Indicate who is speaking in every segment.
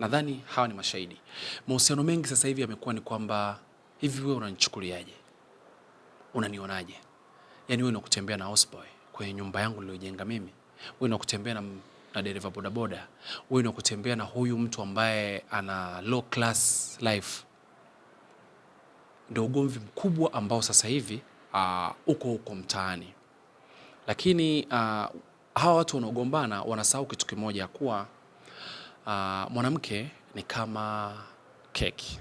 Speaker 1: Nadhani hawa ni mashahidi. Mahusiano mengi sasa hivi yamekuwa ni kwamba hivi wewe unanichukuliaje? Unanionaje? Yaani wewe unakutembea na houseboy kwenye nyumba yangu niliyojenga mimi. Wewe unakutembea na dereva bodaboda. Wewe unakutembea na huyu mtu ambaye ana low class life. Ndio ugomvi mkubwa ambao sasa hivi uko mtaani. Lakini hawa watu wanaogombana wanasahau kitu kimoja, kuwa mwanamke ni kama keki.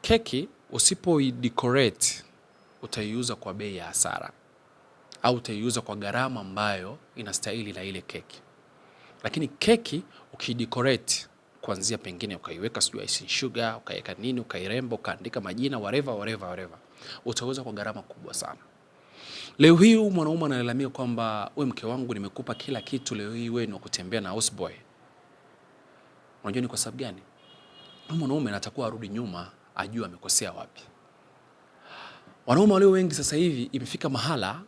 Speaker 1: Keki usipoidecorate utaiuza kwa bei ya hasara, au utaiuza kwa gharama ambayo inastahili na ile keki. Lakini keki ukidecorate, kuanzia pengine ukaiweka sijui icing sugar, ukaweka nini, ukairembo, ukaandika majina, whatever, utauza kwa gharama kubwa sana. Leo hii mwanaume analalamika kwamba wewe mke wangu nimekupa kila kitu, leo hii wewe ni kutembea na houseboy. Unajua ni kwa sababu gani? Mwanaume anatakuwa arudi nyuma, ajue amekosea wapi. Wanaume walio wengi sasa hivi imefika mahala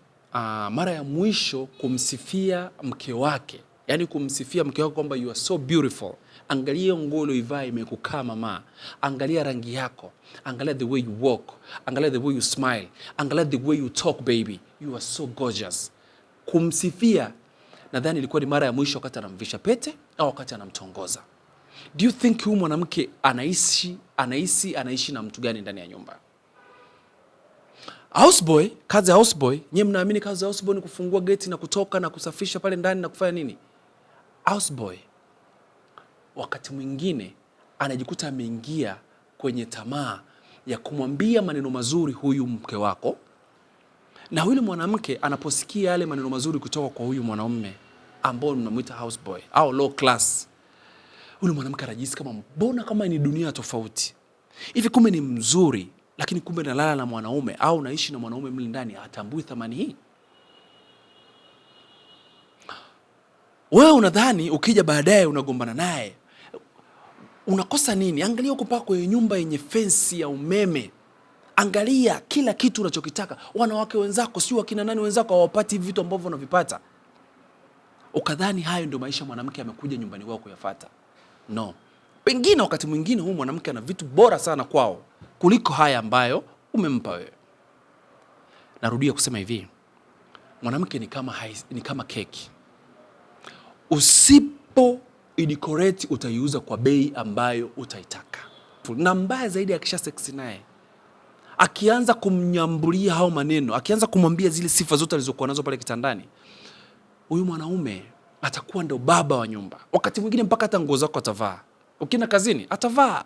Speaker 1: mara ya mwisho kumsifia mke wake, yani kumsifia mke wake kwamba you are so beautiful. Angalia nguo uliyoivaa imekukaa mama. Angalia rangi yako. Angalia the way you walk. Angalia the way you smile. Angalia the way you talk baby. You are so gorgeous. Kumsifia nadhani ilikuwa ni mara ya mwisho wakati anamvisha pete au wakati anamtongoza. Do you think huyu mwanamke anaishi na mtu gani ndani ya nyumba? Houseboy, kazi ya houseboy, nyinyi mnaamini kazi ya houseboy ni kufungua geti na kutoka na kusafisha pale ndani na kufanya nini? Houseboy wakati mwingine anajikuta ameingia kwenye tamaa ya kumwambia maneno mazuri huyu mke wako, na yule mwanamke anaposikia yale maneno mazuri kutoka kwa huyu mwanaume ambao mnamuita houseboy au low class, yule mwanamke anajisikia kama mbona kama ni dunia tofauti hivi, kumbe ni mzuri, lakini kumbe nalala na mwanaume au naishi na mwanaume mle ndani, hatambui thamani hii. Wewe unadhani ukija baadaye unagombana naye unakosa nini? Angalia uko pako kwenye nyumba yenye fensi ya umeme. Angalia kila kitu unachokitaka. Wanawake wenzako sio wakina nani wenzako hawapati vitu ambavyo unavipata. Ukadhani hayo ndio maisha mwanamke amekuja nyumbani kwako kuyafuata. No. Pengine wakati mwingine huyu mwanamke ana vitu bora sana kwao kuliko haya ambayo umempa wewe. Narudia kusema hivi. Mwanamke ni kama keki. Usipo idecorate utaiuza kwa bei ambayo utaitaka. Na mbaya zaidi akisha seksi naye, akianza kumnyambulia hao maneno, akianza kumwambia zile sifa zote alizokuwa nazo pale kitandani, huyu mwanaume atakuwa ndo baba wa nyumba. Wakati mwingine mpaka hata nguo zako atavaa. Ukienda kazini atavaa.